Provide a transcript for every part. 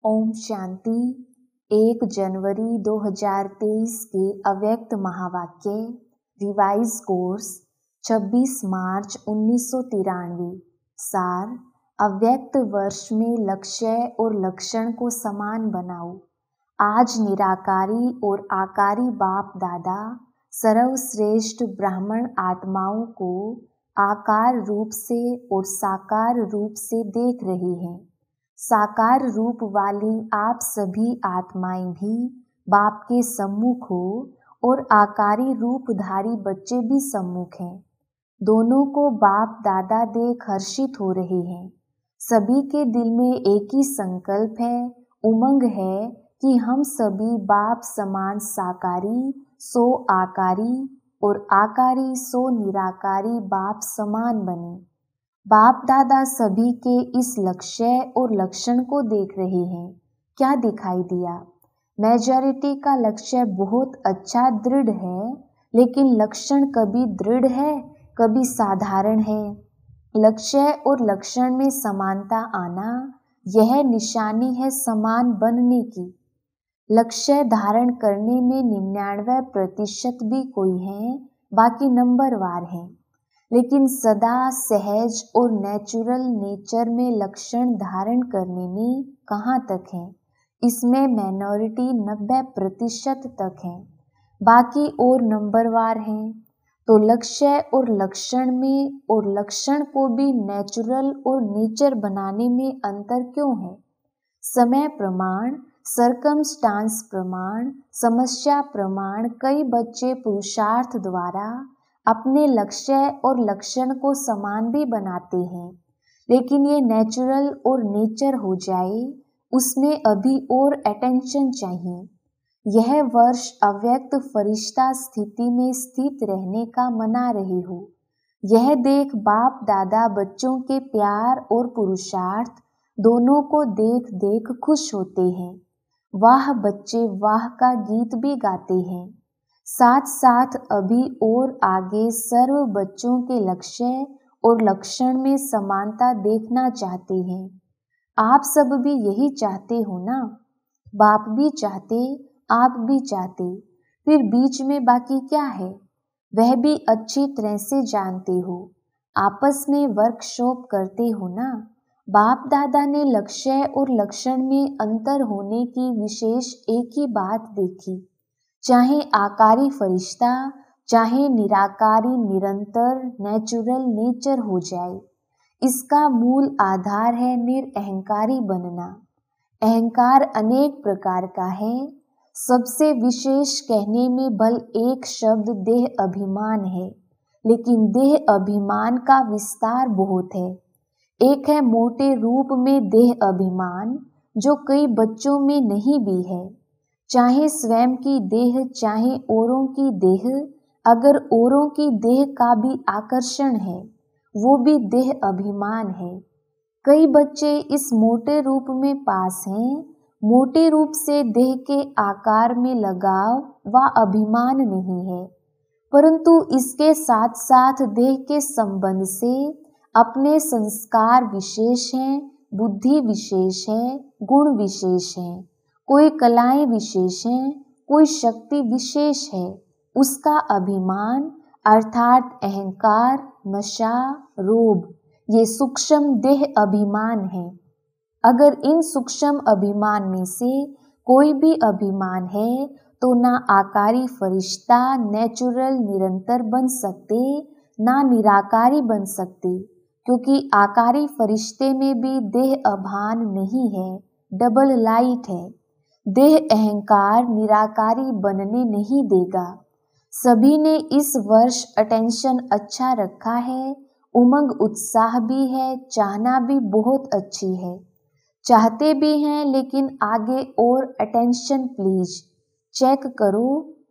ओम शांति। 1 जनवरी 2023 के अव्यक्त महावाक्य रिवाइज कोर्स 26 मार्च 1993। सार: अव्यक्त वर्ष में लक्ष्य और लक्षण को समान बनाओ। आज निराकारी और आकारी बाप दादा सर्वश्रेष्ठ ब्राह्मण आत्माओं को आकार रूप से और साकार रूप से देख रहे हैं। साकार रूप वाली आप सभी आत्माएं भी बाप के सम्मुख हो और आकारी रूपधारी बच्चे भी सम्मुख हैं। दोनों को बाप दादा देख हर्षित हो रहे हैं। सभी के दिल में एक ही संकल्प है, उमंग है कि हम सभी बाप समान साकारी सो आकारी और आकारी सो निराकारी बाप समान बने। बाप दादा सभी के इस लक्ष्य और लक्षण को देख रहे हैं। क्या दिखाई दिया? मेजॉरिटी का लक्ष्य बहुत अच्छा दृढ़ है, लेकिन लक्षण कभी दृढ़ है कभी साधारण है। लक्ष्य और लक्षण में समानता आना, यह निशानी है समान बनने की। लक्ष्य धारण करने में 99% भी कोई है, बाकी नंबरवार हैं। लेकिन सदा सहज और नेचुरल नेचर में लक्षण धारण करने में कहाँ तक है? इसमें माइनॉरिटी 90% तक है, बाकी और नंबरवार हैं। तो लक्ष्य और लक्षण में और लक्षण को भी नेचुरल और नेचर बनाने में अंतर क्यों है? समय प्रमाण, सर्कमस्टांस प्रमाण, समस्या प्रमाण कई बच्चे पुरुषार्थ द्वारा अपने लक्ष्य और लक्षण को समान भी बनाते हैं, लेकिन ये नेचुरल और नेचर हो जाए उसमें अभी और अटेंशन चाहिए। यह वर्ष अव्यक्त फरिश्ता स्थिति में स्थित रहने का मना रहे हो। यह देख बाप दादा बच्चों के प्यार और पुरुषार्थ दोनों को देख देख खुश होते हैं। वाह बच्चे वाह का गीत भी गाते हैं। साथ साथ अभी और आगे सर्व बच्चों के लक्ष्य और लक्षण में समानता देखना चाहते हैं। आप सब भी यही चाहते हो ना? बाप भी चाहते, आप भी चाहते, फिर बीच में बाकी क्या है? वह भी अच्छी तरह से जानते हो। आपस में वर्कशॉप करते हो ना? बाप दादा ने लक्ष्य और लक्षण में अंतर होने की विशेष एक ही बात देखी। चाहे आकारी फरिश्ता, चाहे निराकारी निरंतर नेचुरल नेचर हो जाए, इसका मूल आधार है निरअहंकारी बनना। अहंकार अनेक प्रकार का है। सबसे विशेष कहने में बल एक शब्द देह अभिमान है, लेकिन देह अभिमान का विस्तार बहुत है। एक है मोटे रूप में देह अभिमान, जो कई बच्चों में नहीं भी है। चाहे स्वयं की देह, चाहे औरों की देह, अगर औरों की देह का भी आकर्षण है, वो भी देह अभिमान है। कई बच्चे इस मोटे रूप में पास हैं। मोटे रूप से देह के आकार में लगाव व अभिमान नहीं है, परंतु इसके साथ साथ देह के संबंध से अपने संस्कार विशेष हैं, बुद्धि विशेष है, गुण विशेष है, कोई कलाएं विशेष हैं, कोई शक्ति विशेष है। उसका अभिमान अर्थात अहंकार, नशा, रोब, ये सूक्ष्म देह अभिमान है। अगर इन सूक्ष्म अभिमान में से कोई भी अभिमान है, तो ना आकारी फरिश्ता नेचुरल निरंतर बन सकते, ना निराकारी बन सकते, क्योंकि आकारी फरिश्ते में भी देह अभान नहीं है, डबल लाइट है। देह अहंकार निराकारी बनने नहीं देगा। सभी ने इस वर्ष अटेंशन अच्छा रखा है, उमंग उत्साह भी है, चाहना भी बहुत अच्छी है। चाहते भी हैं, लेकिन आगे और अटेंशन प्लीज। चेक करो,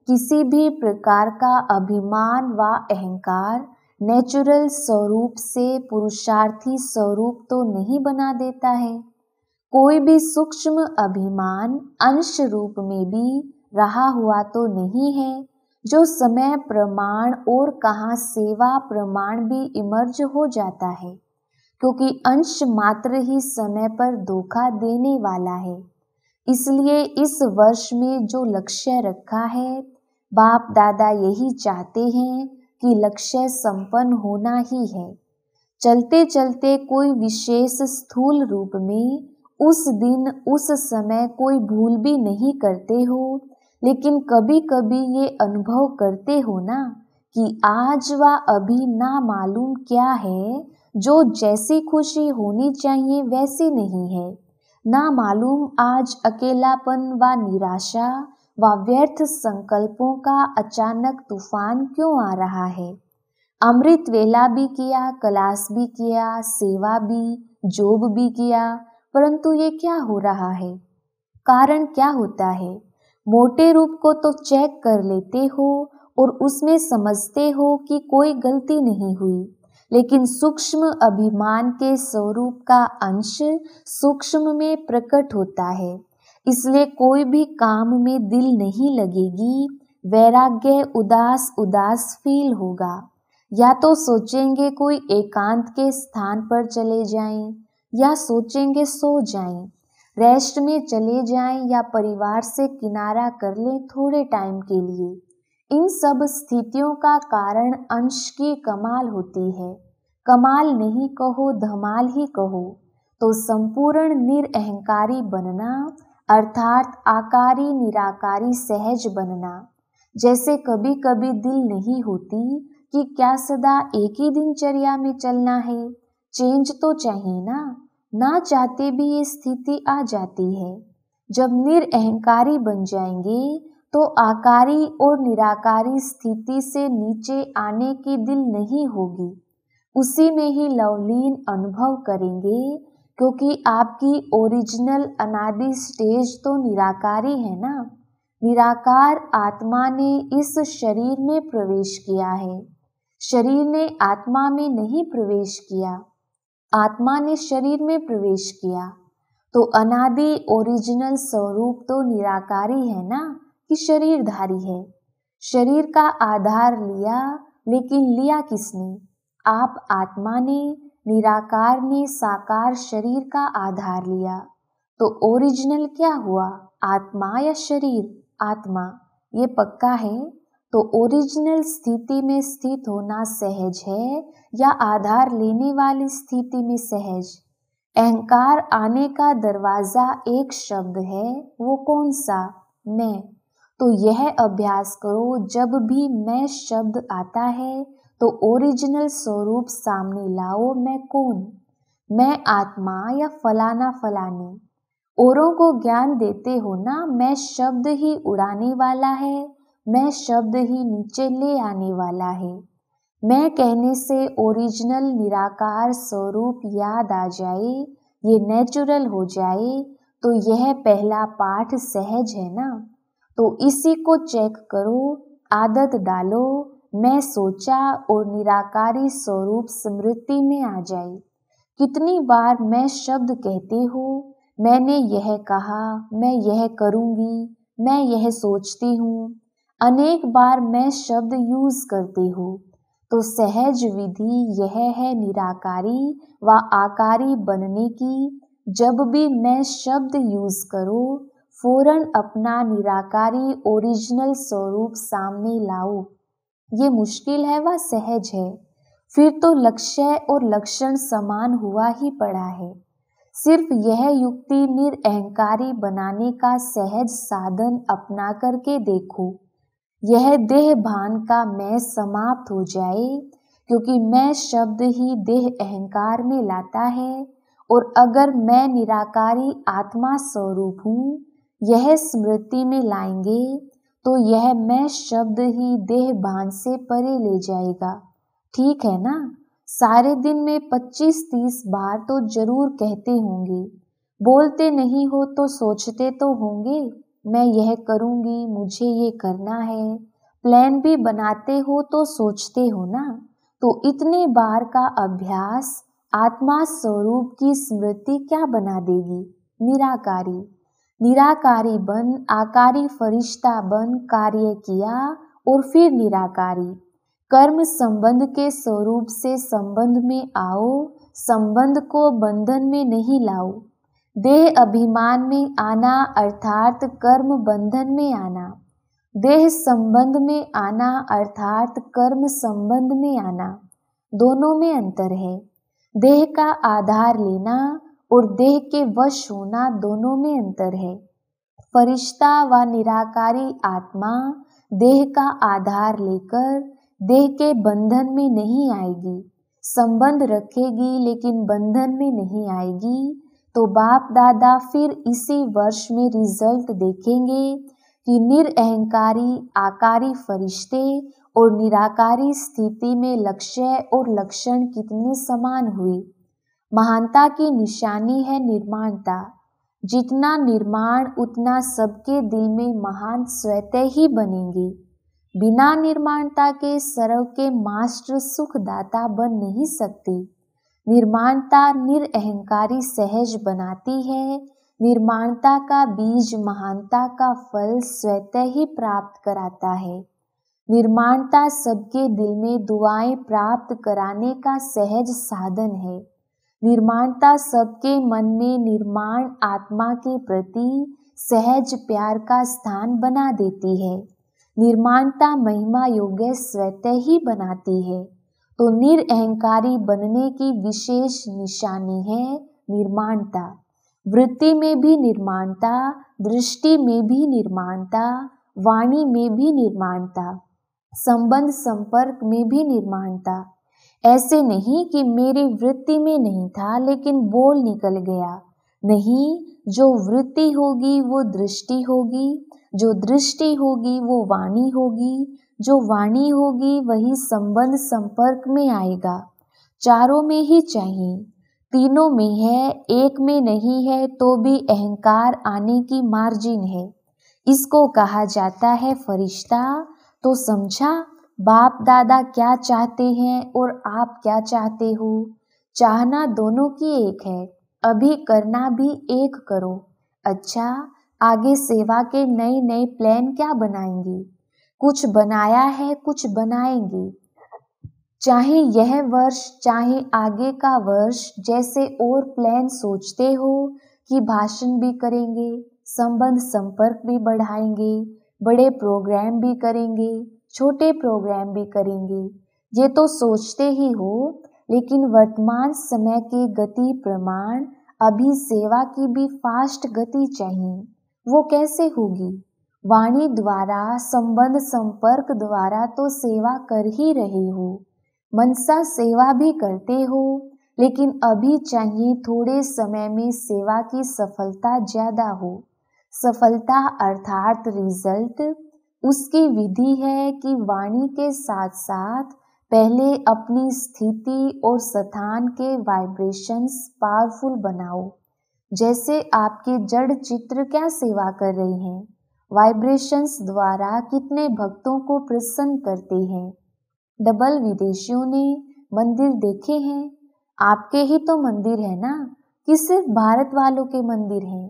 किसी भी प्रकार का अभिमान व अहंकार नेचुरल स्वरूप से पुरुषार्थी स्वरूप तो नहीं बना देता है। कोई भी सूक्ष्म अभिमान अंश रूप में भी रहा हुआ तो नहीं है, जो समय प्रमाण और कहाँ सेवा प्रमाण भी इमर्ज हो जाता है, क्योंकि अंश मात्र ही समय पर धोखा देने वाला है। इसलिए इस वर्ष में जो लक्ष्य रखा है, बाप दादा यही चाहते हैं कि लक्ष्य संपन्न होना ही है। चलते चलते कोई विशेष स्थूल रूप में उस दिन उस समय कोई भूल भी नहीं करते हो, लेकिन कभी कभी ये अनुभव करते हो ना कि आज व अभी ना मालूम क्या है, जो जैसी खुशी होनी चाहिए वैसी नहीं है। ना मालूम आज अकेलापन व निराशा व व्यर्थ संकल्पों का अचानक तूफान क्यों आ रहा है। अमृत वेला भी किया, क्लास भी किया, सेवा भी, जॉब भी किया, परंतु ये क्या हो रहा है? कारण क्या होता है? मोटे रूप को तो चेक कर लेते हो और उसमें समझते हो कि कोई गलती नहीं हुई, लेकिन सूक्ष्म अभिमान के स्वरूप का अंश सूक्ष्म में प्रकट होता है। इसलिए कोई भी काम में दिल नहीं लगेगी, वैराग्य उदास उदास फील होगा। या तो सोचेंगे कोई एकांत के स्थान पर चले जाएं, या सोचेंगे सो जाएं, रेस्ट में चले जाएं, या परिवार से किनारा कर लें थोड़े टाइम के लिए। इन सब स्थितियों का कारण अंश की कमाल होती है। कमाल नहीं कहो, धमाल ही कहो। तो संपूर्ण निरअहंकारी बनना अर्थात आकारी निराकारी सहज बनना। जैसे कभी कभी दिल नहीं होती कि क्या सदा एक ही दिनचर्या में चलना है, चेंज तो चाहिए ना चाहते भी ये स्थिति आ जाती है। जब निरअहंकारी बन जाएंगे तो आकारी और निराकारी स्थिति से नीचे आने की दिल नहीं होगी, उसी में ही लवलीन अनुभव करेंगे, क्योंकि आपकी ओरिजिनल अनादि स्टेज तो निराकारी है ना। निराकार आत्मा ने इस शरीर में प्रवेश किया है, शरीर ने आत्मा में नहीं प्रवेश किया, आत्मा ने शरीर में प्रवेश किया। तो अनादि ओरिजिनल स्वरूप तो निराकारी है ना, कि शरीरधारी है। शरीर का आधार लिया, लेकिन लिया किसने? आप आत्मा ने। निराकार ने साकार शरीर का आधार लिया। तो ओरिजिनल क्या हुआ, आत्मा या शरीर? आत्मा, ये पक्का है। तो ओरिजिनल स्थिति में स्थित होना सहज है या आधार लेने वाली स्थिति में सहज? अहंकार आने का दरवाजा एक शब्द है, वो कौन सा? मैं। तो यह अभ्यास करो, जब भी मैं शब्द आता है तो ओरिजिनल स्वरूप सामने लाओ। मैं कौन? मैं आत्मा या फलाना फलानी। औरों को ज्ञान देते हो ना, मैं शब्द ही उड़ाने वाला है, मैं शब्द ही नीचे ले आने वाला है। मैं कहने से ओरिजिनल निराकार स्वरूप याद आ जाए, ये नेचुरल हो जाए, तो यह पहला पाठ सहज है ना। तो इसी को चेक करो, आदत डालो। मैं सोचा और निराकारी स्वरूप स्मृति में आ जाए। कितनी बार मैं शब्द कहते हो, मैंने यह कहा, मैं यह करूँगी, मैं यह सोचती हूँ। अनेक बार मैं शब्द यूज करती हूँ। तो सहज विधि यह है निराकारी व आकारी बनने की। जब भी मैं शब्द यूज करो, फौरन अपना निराकारी ओरिजिनल स्वरूप सामने लाओ। ये मुश्किल है व सहज है? फिर तो लक्ष्य और लक्षण समान हुआ ही पड़ा है। सिर्फ यह युक्ति निरअहंकारी बनाने का सहज साधन अपना करके देखो। यह देह भान का मैं समाप्त हो जाए, क्योंकि मैं शब्द ही देह अहंकार में लाता है। और अगर मैं निराकारी आत्मा स्वरूप हूँ, यह स्मृति में लाएंगे तो यह मैं शब्द ही देह भान से परे ले जाएगा। ठीक है ना? सारे दिन में 25-30 बार तो जरूर कहते होंगे। बोलते नहीं हो तो सोचते तो होंगे, मैं यह करूँगी, मुझे ये करना है। प्लान भी बनाते हो तो सोचते हो ना। तो इतने बार का अभ्यास आत्मा स्वरूप की स्मृति क्या बना देगी? निराकारी। निराकारी बन, आकारी फरिश्ता बन कार्य किया और फिर निराकारी। कर्म संबंध के स्वरूप से संबंध में आओ, संबंध को बंधन में नहीं लाओ। देह अभिमान में आना अर्थात कर्म बंधन में आना, देह संबंध में आना अर्थात कर्म संबंध में आना, दोनों में अंतर है। देह का आधार लेना और देह के वश होना, दोनों में अंतर है। फरिश्ता व निराकारी आत्मा देह का आधार लेकर देह के बंधन में नहीं आएगी, संबंध रखेगी लेकिन बंधन में नहीं आएगी। तो बाप दादा फिर इसी वर्ष में रिजल्ट देखेंगे कि निरअहंकारी आकारी फरिश्ते और निराकारी स्थिति में लक्ष्य और लक्षण कितने समान हुए। महानता की निशानी है निर्माणता। जितना निर्माण उतना सबके दिल में महान स्वतः ही बनेंगे। बिना निर्माणता के सर्व के मास्टर सुखदाता बन नहीं सकते। निर्माणता निरअहंकारी सहज बनाती है। निर्माणता का बीज महानता का फल स्वतः ही प्राप्त कराता है। निर्माणता सबके दिल में दुआएं प्राप्त कराने का सहज साधन है। निर्माणता सबके मन में निर्माण आत्मा के प्रति सहज प्यार का स्थान बना देती है। निर्माणता महिमा योग्य स्वतः ही बनाती है। तो निरअहंकारी बनने की विशेष निशानी है निर्माणता। वृत्ति में भी निर्माणता, दृष्टि में भी निर्माणता, वाणी में भी निर्माणता, संबंध संपर्क में भी निर्माणता। ऐसे नहीं कि मेरी वृत्ति में नहीं था लेकिन बोल निकल गया। नहीं, जो वृत्ति होगी वो दृष्टि होगी, जो दृष्टि होगी वो वाणी होगी, जो वाणी होगी वही संबंध संपर्क में आएगा। चारों में ही चाहिए, तीनों में है, एक में नहीं है तो भी अहंकार आने की मार्जिन है। इसको कहा जाता है फरिश्ता। तो समझा बाप दादा क्या चाहते हैं और आप क्या चाहते हो। चाहना दोनों की एक है, अभी करना भी एक करो। अच्छा, आगे सेवा के नए नए प्लान क्या बनाएंगे। कुछ बनाया है, कुछ बनाएंगे। चाहे यह वर्ष चाहे आगे का वर्ष, जैसे और प्लान सोचते हो कि भाषण भी करेंगे, संबंध संपर्क भी बढ़ाएंगे, बड़े प्रोग्राम भी करेंगे, छोटे प्रोग्राम भी करेंगे। ये तो सोचते ही हो, लेकिन वर्तमान समय के गति प्रमाण अभी सेवा की भी फास्ट गति चाहिए। वो कैसे होगी। वाणी द्वारा संबंध संपर्क द्वारा तो सेवा कर ही रहे हो, मनसा सेवा भी करते हो, लेकिन अभी चाहिए थोड़े समय में सेवा की सफलता ज्यादा हो। सफलता अर्थात रिजल्ट। उसकी विधि है कि वाणी के साथ साथ पहले अपनी स्थिति और स्थान के वाइब्रेशंस पावरफुल बनाओ। जैसे आपके जड़ चित्र क्या सेवा कर रहे हैं, वाइब्रेशंस द्वारा कितने भक्तों को प्रसन्न करते हैं। डबल विदेशियों ने मंदिर देखे हैं, आपके ही तो मंदिर है ना, कि सिर्फ भारत वालों के मंदिर हैं।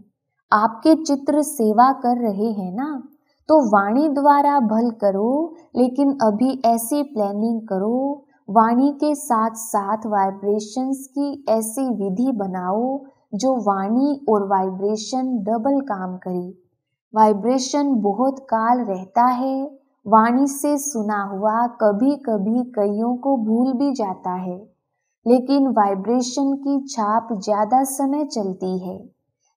आपके चित्र सेवा कर रहे हैं ना। तो वाणी द्वारा भल करो, लेकिन अभी ऐसी प्लानिंग करो, वाणी के साथ साथ वाइब्रेशंस की ऐसी विधि बनाओ जो वाणी और वाइब्रेशन डबल काम करे। वाइब्रेशन बहुत काल रहता है, वाणी से सुना हुआ कभी कभी कईयों को भूल भी जाता है, लेकिन वाइब्रेशन की छाप ज्यादा समय चलती है।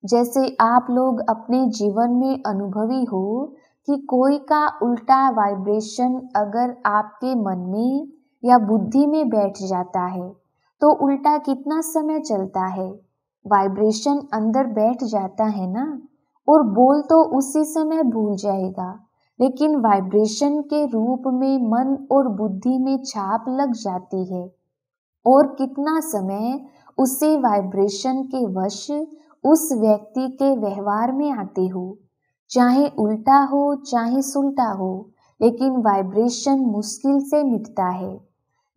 जैसे आप लोग अपने जीवन में अनुभवी हो कि कोई का उल्टा वाइब्रेशन अगर आपके मन में या बुद्धि में बैठ जाता है तो उल्टा कितना समय चलता है। वाइब्रेशन अंदर बैठ जाता है ना, और बोल तो उसी समय भूल जाएगा, लेकिन वाइब्रेशन के रूप में मन और बुद्धि में छाप लग जाती है। और कितना समय उसी वाइब्रेशन के वश उस व्यक्ति के व्यवहार में आते हो, चाहे उल्टा हो चाहे सुलटा हो, लेकिन वाइब्रेशन मुश्किल से मिटता है।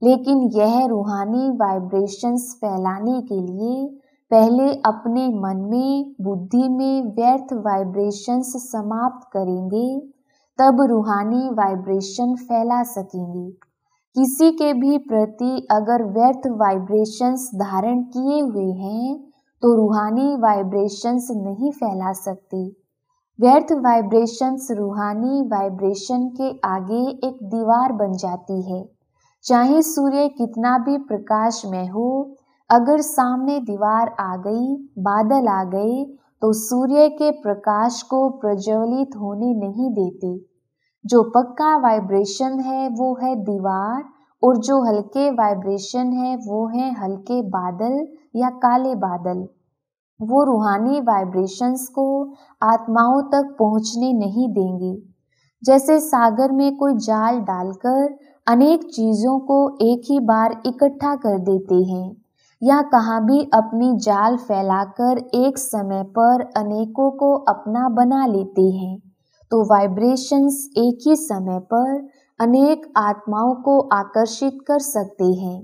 लेकिन यह रूहानी वाइब्रेशंस फैलाने के लिए पहले अपने मन में बुद्धि में व्यर्थ वाइब्रेशंस समाप्त करेंगे, तब रूहानी वाइब्रेशन फैला सकेंगे। किसी के भी प्रति अगर व्यर्थ वाइब्रेशंस धारण किए हुए हैं तो रूहानी वाइब्रेशंस नहीं फैला सकते। व्यर्थ वाइब्रेशंस रूहानी वाइब्रेशन के आगे एक दीवार बन जाती है। चाहे सूर्य कितना भी प्रकाशमय हो, अगर सामने दीवार आ गई, बादल आ गए, तो सूर्य के प्रकाश को प्रज्वलित होने नहीं देते। जो पक्का वाइब्रेशन है वो है दीवार, और जो हल्के वाइब्रेशन है वो है हल्के बादल या काले बादल। वो रूहानी वाइब्रेशंस को आत्माओं तक पहुंचने नहीं देंगे। जैसे सागर में कोई जाल डालकर अनेक चीजों को एक ही बार इकट्ठा कर देते हैं, या कहाँ भी अपनी जाल फैलाकर एक समय पर अनेकों को अपना बना लेते हैं, तो वाइब्रेशंस एक ही समय पर अनेक आत्माओं को आकर्षित कर सकते हैं।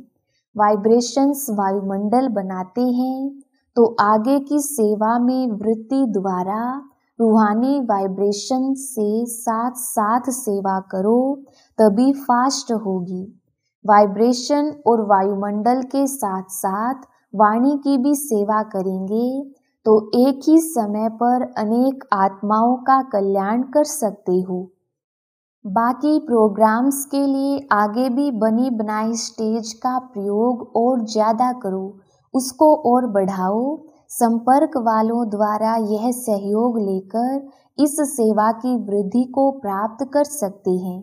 वाइब्रेशंस वायुमंडल बनाते हैं, तो आगे की सेवा में वृत्ति द्वारा रूहानी वाइब्रेशन से साथ साथ सेवा करो, तभी फास्ट होगी। वाइब्रेशन और वायुमंडल के साथ साथ वाणी की भी सेवा करेंगे तो एक ही समय पर अनेक आत्माओं का कल्याण कर सकते हो। बाकी प्रोग्राम्स के लिए आगे भी बनी बनाई स्टेज का प्रयोग और ज़्यादा करो, उसको और बढ़ाओ। संपर्क वालों द्वारा यह सहयोग लेकर इस सेवा की वृद्धि को प्राप्त कर सकते हैं।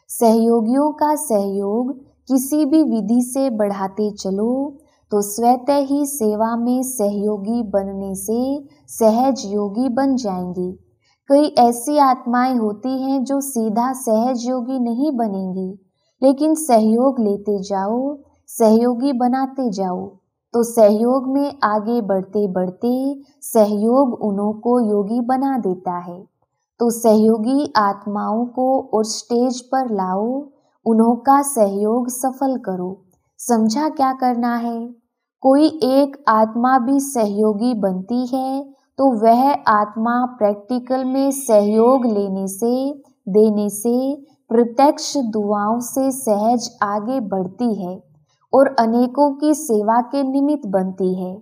सहयोगियों का सहयोग किसी भी विधि से बढ़ाते चलो तो स्वतः ही सेवा में सहयोगी बनने से सहज योगी बन जाएंगे। कई ऐसी आत्माएं होती हैं जो सीधा सहज योगी नहीं बनेंगी, लेकिन सहयोग लेते जाओ, सहयोगी बनाते जाओ, तो सहयोग में आगे बढ़ते बढ़ते सहयोग उन्हों को योगी बना देता है। तो सहयोगी आत्माओं को और स्टेज पर लाओ, उन्हों का सहयोग सफल करो। समझा क्या करना है? कोई एक आत्मा भी सहयोगी बनती है तो वह आत्मा प्रैक्टिकल में सहयोग लेने से, देने से, प्रत्यक्ष दुआओं से सहज आगे बढ़ती है और अनेकों की सेवा के निमित्त बनती है।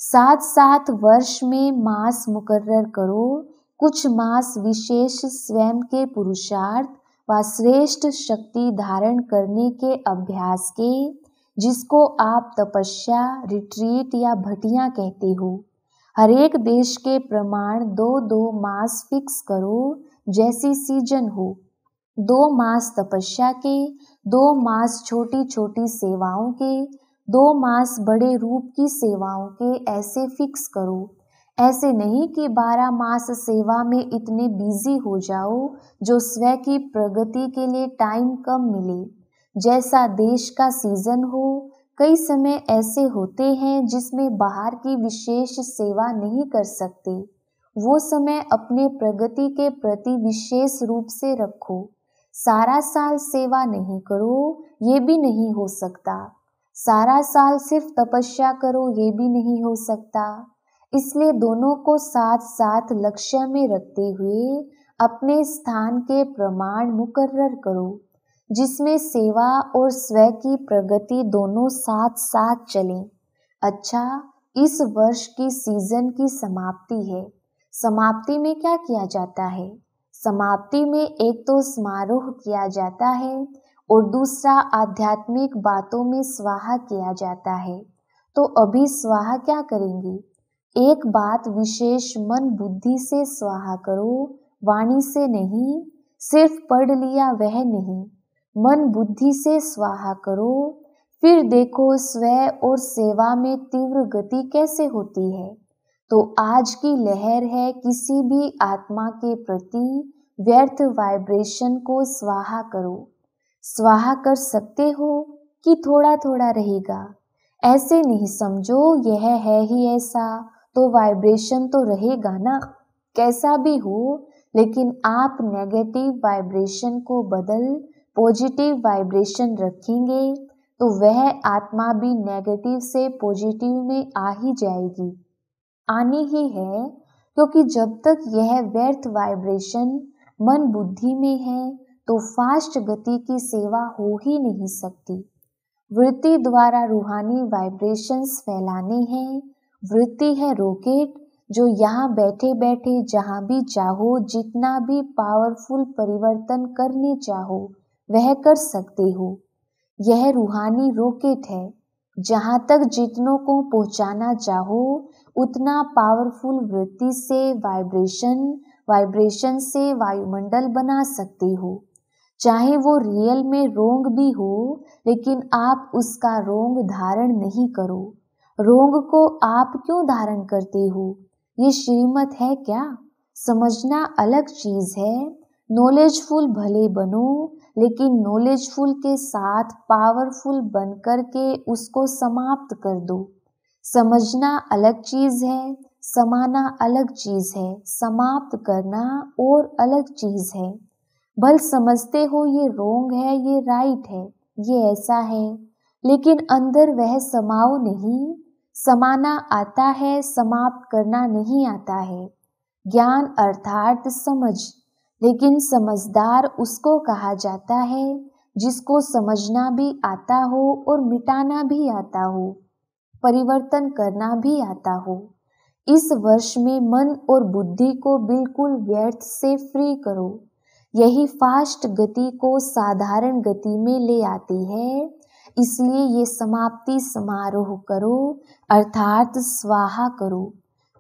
साथ साथ वर्ष में मास मुकर्रर करो, कुछ मास विशेष स्वयं के पुरुषार्थ व श्रेष्ठ शक्ति धारण करने के अभ्यास के, जिसको आप तपस्या, रिट्रीट या भटियां कहते हो। हर एक देश के प्रमाण 2-2 मास फिक्स करो, जैसी सीजन हो। 2 मास तपस्या के, 2 मास छोटी छोटी सेवाओं के, 2 मास बड़े रूप की सेवाओं के, ऐसे फिक्स करो। ऐसे नहीं कि 12 मास सेवा में इतने बिजी हो जाओ जो स्वयं की प्रगति के लिए टाइम कम मिले। जैसा देश का सीजन हो, कई समय ऐसे होते हैं जिसमें बाहर की विशेष सेवा नहीं कर सकते। वो समय अपने प्रगति के प्रति विशेष रूप से रखो। सारा साल सेवा नहीं करो, ये भी नहीं हो सकता। सारा साल सिर्फ तपस्या करो, ये भी नहीं हो सकता। इसलिए दोनों को साथ साथ लक्ष्य में रखते हुए अपने स्थान के प्रमाण मुकर्रर करो, जिसमें सेवा और स्वयं की प्रगति दोनों साथ साथ चलें। अच्छा, इस वर्ष की सीजन की समाप्ति है। समाप्ति में क्या किया जाता है? समाप्ति में एक तो समारोह किया जाता है और दूसरा आध्यात्मिक बातों में स्वाहा किया जाता है। तो अभी स्वाहा क्या करेंगे? एक बात विशेष मन बुद्धि से स्वाहा करो, वाणी से नहीं। सिर्फ पढ़ लिया वह नहीं, मन बुद्धि से स्वाहा करो। फिर देखो स्वयं और सेवा में तीव्र गति कैसे होती है। तो आज की लहर है किसी भी आत्मा के प्रति व्यर्थ वाइब्रेशन को स्वाहा करो। स्वाहा कर सकते हो कि थोड़ा थोड़ा रहेगा? ऐसे नहीं समझो यह है ही ऐसा, तो वाइब्रेशन तो रहेगा ना, कैसा भी हो। लेकिन आप नेगेटिव वाइब्रेशन को बदल पॉजिटिव वाइब्रेशन रखेंगे तो वह आत्मा भी नेगेटिव से पॉजिटिव में आ ही जाएगी, आनी ही है। क्योंकि जब तक यह व्यर्थ वाइब्रेशन मन बुद्धि में है तो फास्ट गति की सेवा हो ही नहीं सकती। वृत्ति द्वारा रूहानी वाइब्रेशंस फैलाने हैं, वृत्ति है रॉकेट जो यहाँ बैठे बैठे जहाँ भी चाहो जितना भी पावरफुल परिवर्तन करने चाहो वह कर सकते हो। यह रूहानी रॉकेट है, जहाँ तक जितनों को पहुँचाना चाहो उतना पावरफुल वृत्ति से वाइब्रेशन से वायुमंडल बना सकते हो। चाहे वो रियल में रोंग भी हो, लेकिन आप उसका रोंग धारण नहीं करो। रोंग को आप क्यों धारण करते हो? ये श्रीमत है क्या? समझना अलग चीज है। नॉलेजफुल भले बनो, लेकिन नॉलेजफुल के साथ पावरफुल बनकर के उसको समाप्त कर दो। समझना अलग चीज है, समाना अलग चीज है, समाप्त करना और अलग चीज है। भल समझते हो ये रोंग है, ये राइट है, ये ऐसा है, लेकिन अंदर वह समाओ नहीं। समाना आता है, समाप्त करना नहीं आता है। ज्ञान अर्थात समझ, लेकिन समझदार उसको कहा जाता है जिसको समझना भी आता हो और मिटाना भी आता हो, परिवर्तन करना भी आता हो। इस वर्ष में मन और बुद्धि को बिल्कुल व्यर्थ से फ्री करो। यही फास्ट गति को साधारण गति में ले आती है। इसलिए ये समाप्ति समारोह करो, अर्थात स्वाहा करो।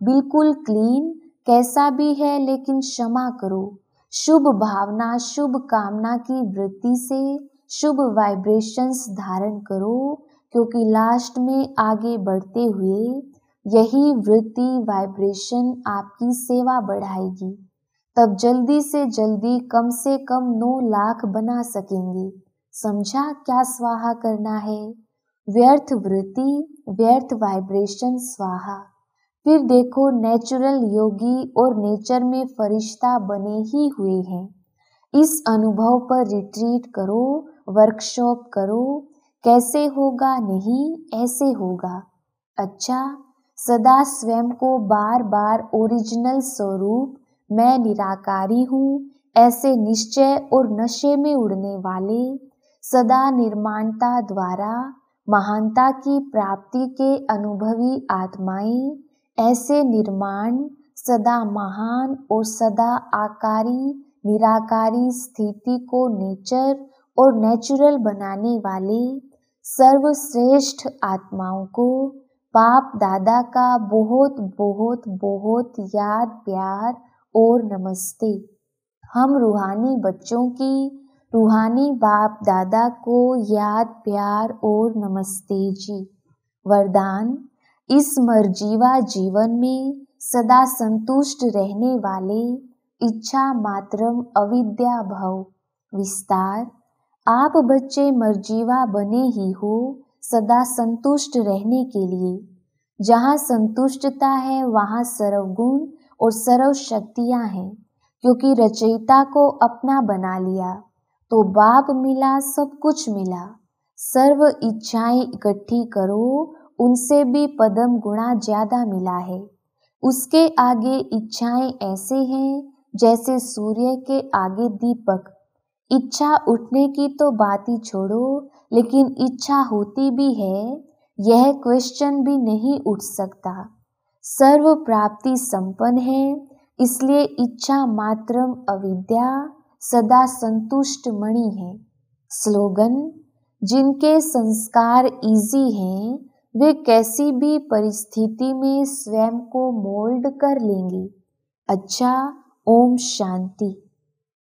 बिल्कुल क्लीन कैसा भी है, लेकिन क्षमा करो। शुभ भावना, शुभ कामना की वृत्ति से शुभ वाइब्रेशंस धारण करो, क्योंकि लास्ट में आगे बढ़ते हुए यही वृत्ति वाइब्रेशन आपकी सेवा बढ़ाएगी। तब जल्दी से जल्दी कम से कम 9 लाख बना सकेंगे। समझा क्या स्वाहा करना है? व्यर्थ वृत्ति, व्यर्थ वाइब्रेशन स्वाहा। फिर देखो नेचुरल योगी और नेचर में फरिश्ता बने ही हुए हैं। इस अनुभव पर रिट्रीट करो, वर्कशॉप करो। कैसे होगा? नहीं, ऐसे होगा। अच्छा, सदा स्वयं को बार बार ओरिजिनल स्वरूप मैं निराकारी हूँ ऐसे निश्चय और नशे में उड़ने वाले, सदा निर्माणता द्वारा महानता की प्राप्ति के अनुभवी आत्माएं, ऐसे निर्माण सदा महान और सदा आकारी निराकारी स्थिति को नेचर और नेचुरल बनाने वाले सर्वश्रेष्ठ आत्माओं को बाप दादा का बहुत बहुत बहुत याद, प्यार और नमस्ते। हम रूहानी बच्चों की रूहानी बाप दादा को याद, प्यार और नमस्ते जी। वरदान: इस मरजीवा जीवन में सदा संतुष्ट रहने वाले इच्छा मात्रम अविद्या भव। विस्तार: आप बच्चे मरजीवा बने ही हो सदा संतुष्ट रहने के लिए। जहाँ संतुष्टता है वहाँ सर्वगुण और सर्व शक्तियाँ हैं, क्योंकि रचयिता को अपना बना लिया तो बाप मिला, सब कुछ मिला। सर्व इच्छाएं इकट्ठी करो, उनसे भी पदम गुणा ज्यादा मिला है। उसके आगे इच्छाएं ऐसे हैं जैसे सूर्य के आगे दीपक। इच्छा उठने की तो बात ही छोड़ो, लेकिन इच्छा होती भी है यह क्वेश्चन भी नहीं उठ सकता। सर्व प्राप्ति संपन्न है, इसलिए इच्छा मात्रम अविद्या सदा संतुष्ट मणि है। स्लोगन: जिनके संस्कार इजी हैं वे कैसी भी परिस्थिति में स्वयं को मोल्ड कर लेंगे। अच्छा, ओम शांति।